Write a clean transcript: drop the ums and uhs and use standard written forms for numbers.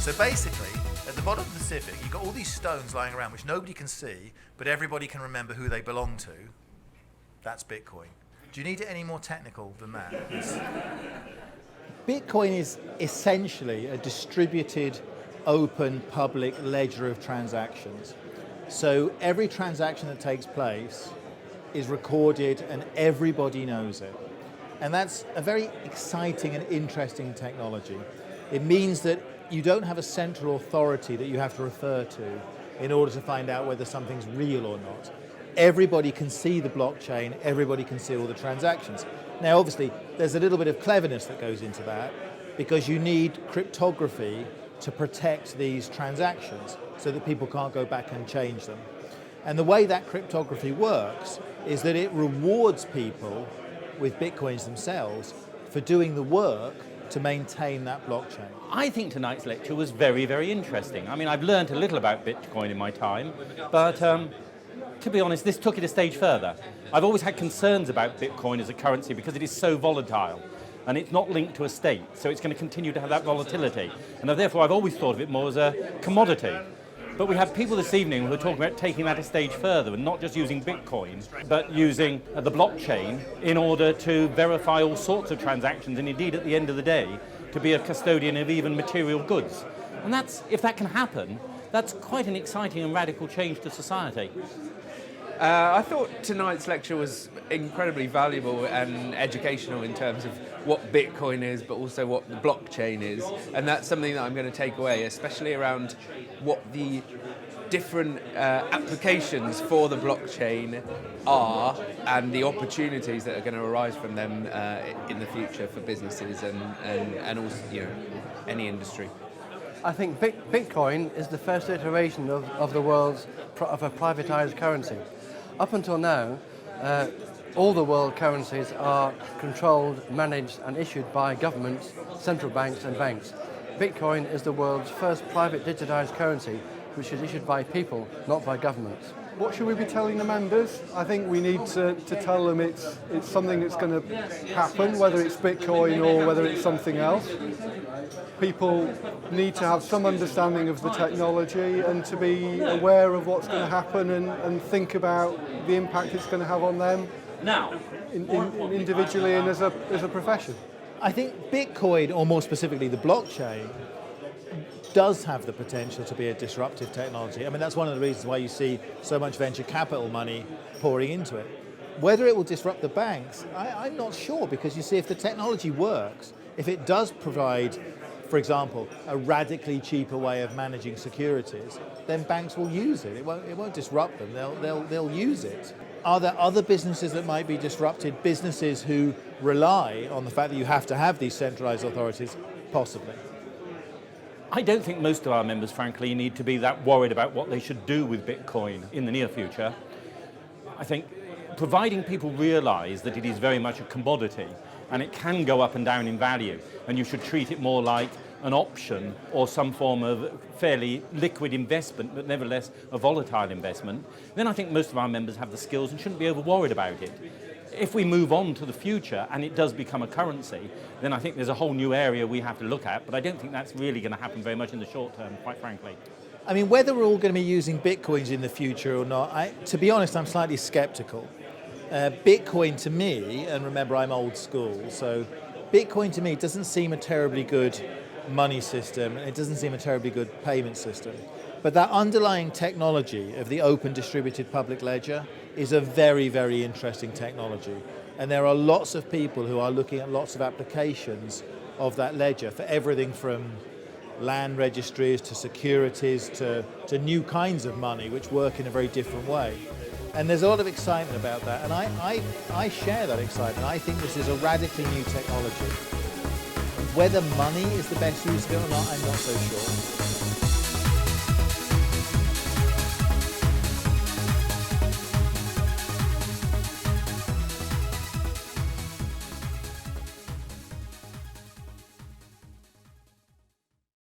So basically, at the bottom of the Pacific, you've got all these stones lying around which nobody can see, but everybody can remember who they belong to. That's Bitcoin. Do you need it any more technical than that? Bitcoin is essentially a distributed, open, public ledger of transactions. So every transaction that takes place is recorded and everybody knows it. And that's a very exciting and interesting technology. It means that you don't have a central authority that you have to refer to in order to find out whether something's real or not. Everybody can see the blockchain, everybody can see all the transactions. Now obviously there's a little bit of cleverness that goes into that because you need cryptography to protect these transactions so that people can't go back and change them. And the way that cryptography works is that it rewards people with Bitcoins themselves for doing the work to maintain that blockchain. I think tonight's lecture was very, very interesting. I mean, I've learned a little about Bitcoin in my time, but to be honest, this took it a stage further. I've always had concerns about Bitcoin as a currency because it is so volatile and it's not linked to a state, so it's going to continue to have that volatility. And therefore, I've always thought of it more as a commodity. But we have people this evening who are talking about taking that a stage further and not just using Bitcoin, but using the blockchain in order to verify all sorts of transactions and indeed at the end of the day to be a custodian of even material goods. And that's, if that can happen, that's quite an exciting and radical change to society. I thought tonight's lecture was incredibly valuable and educational in terms of what Bitcoin is, but also what the blockchain is. And that's something that I'm going to take away, especially around what the different applications for the blockchain are and the opportunities that are going to arise from them in the future for businesses and also, you know, any industry. I think Bitcoin is the first iteration of the world's of a privatized currency. Up until now, all the world currencies are controlled, managed and issued by governments, central banks and banks. Bitcoin is the world's first private digitized currency, which is issued by people, not by governments. What should we be telling the members? I think we need to tell them it's something that's going to happen, whether it's Bitcoin or whether it's something else. People need to have some understanding of the technology and to be aware of what's going to happen and think about the impact it's going to have on them now, individually and as a profession. I think Bitcoin, or more specifically the blockchain, does have the potential to be a disruptive technology. I mean, that's one of the reasons why you see so much venture capital money pouring into it. Whether it will disrupt the banks, I'm not sure, because you see, if the technology works, if it does provide, for example, a radically cheaper way of managing securities, then banks will use it. It won't disrupt them. They'll use it. Are there other businesses that might be disrupted? Businesses who rely on the fact that you have to have these centralized authorities? Possibly. I don't think most of our members, frankly, need to be that worried about what they should do with Bitcoin in the near future. I think providing people realize that it is very much a commodity and it can go up and down in value, and you should treat it more like an option or some form of fairly liquid investment, but nevertheless a volatile investment, then I think most of our members have the skills and shouldn't be over worried about it. If we move on to the future and it does become a currency, then I think there's a whole new area we have to look at, but I don't think that's really going to happen very much in the short term, quite frankly. I mean, whether we're all going to be using Bitcoins in the future or not, to be honest, I'm slightly skeptical. Bitcoin to me, and remember I'm old school, so Bitcoin to me doesn't seem a terribly good money system, and it doesn't seem a terribly good payment system. But that underlying technology of the open distributed public ledger is a very, very interesting technology. And there are lots of people who are looking at lots of applications of that ledger for everything from land registries to securities to new kinds of money which work in a very different way. And there's a lot of excitement about that, and I share that excitement. I think this is a radically new technology. Whether money is the best use of it or not, I'm not so sure.